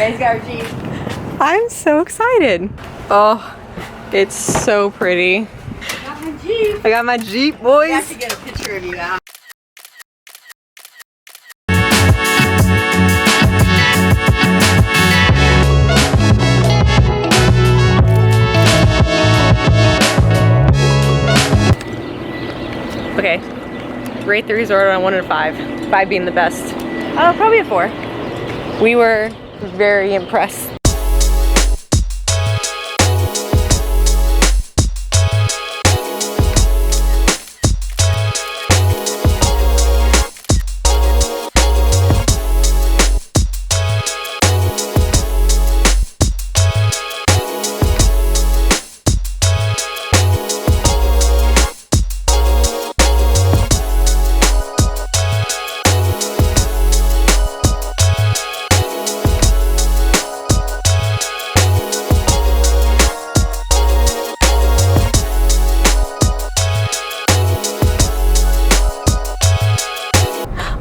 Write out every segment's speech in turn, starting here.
guys got our Jeep. I'm so excited. Oh, it's so pretty. I got my Jeep. I got my Jeep, boys. We have to get a picture of you now. Okay, rate the resort on 1 to 5. 5 being the best. Oh, probably a 4. We were very impressed.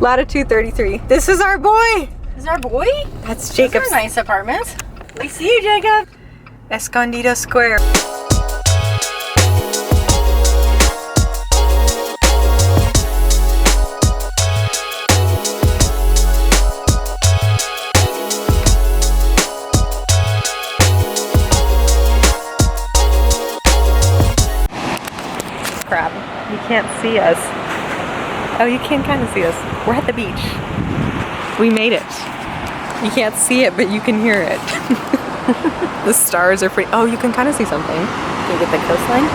Latitude 33. This is our boy. Is our boy? That's Those Jacob's. are nice apartments. We see you, Jacob. Escondido Square. Crap, you can't see us. Oh, you can kind of see us. We're at the beach. We made it. You can't see it, but you can hear it. The stars are pretty. Oh, you can kind of see something. Can you get the coastline?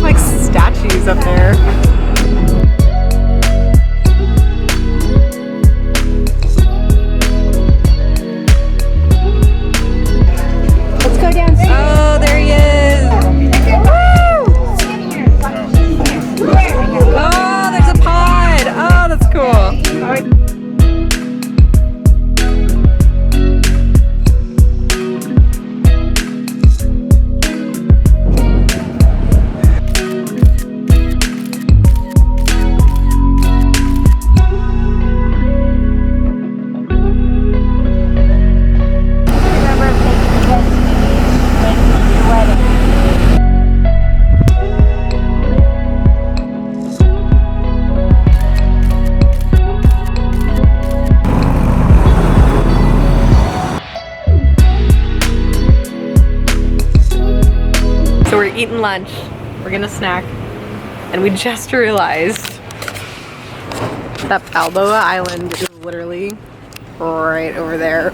Like statues up there. Let's go downstairs. Oh, there he is. Oh, there's a pod. Oh, that's cool. So we're eating lunch, we're gonna snack, and we just realized that Balboa Island is literally right over there.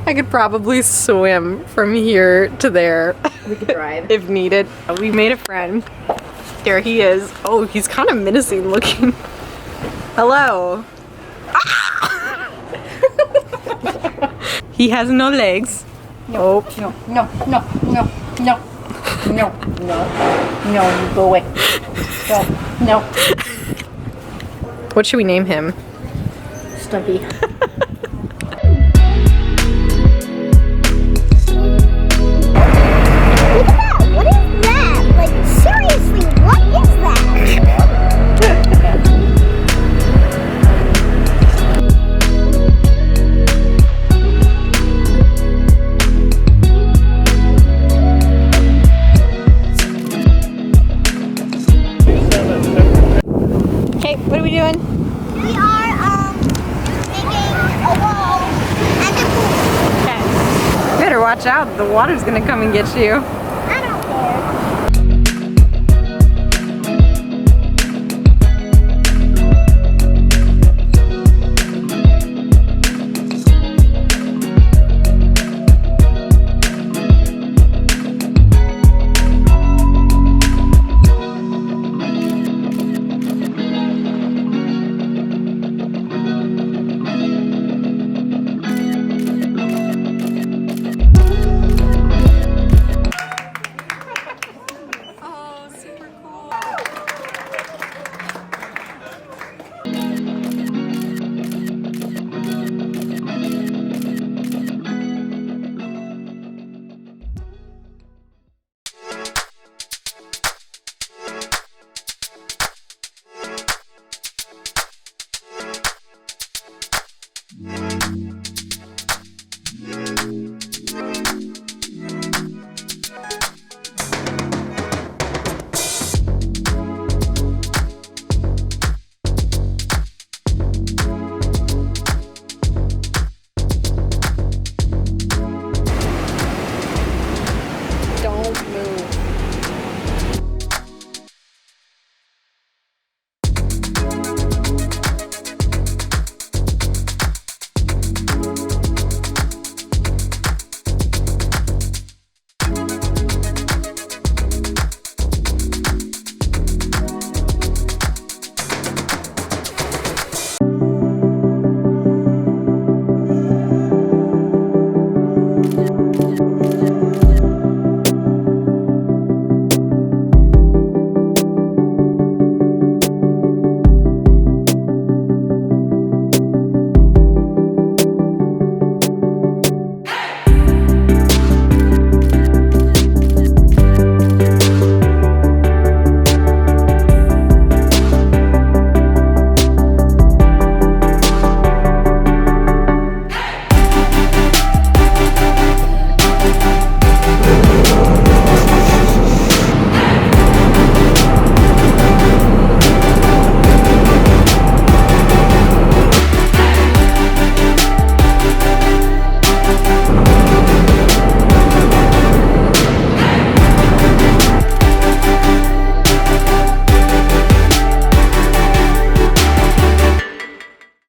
I could probably swim from here to there. We could drive. If needed. We made a friend. There he is. Oh, he's kind of menacing looking. Hello. Ah! He has no legs. No, no, no, no, no, no, no, no, no, you go away. No, no. What should we name him? Stumpy. Look at that! What is that? Like, seriously, what is that? Okay, what are we doing? We are, making a wall and a pool. Okay. You better watch out. The water's gonna come and get you.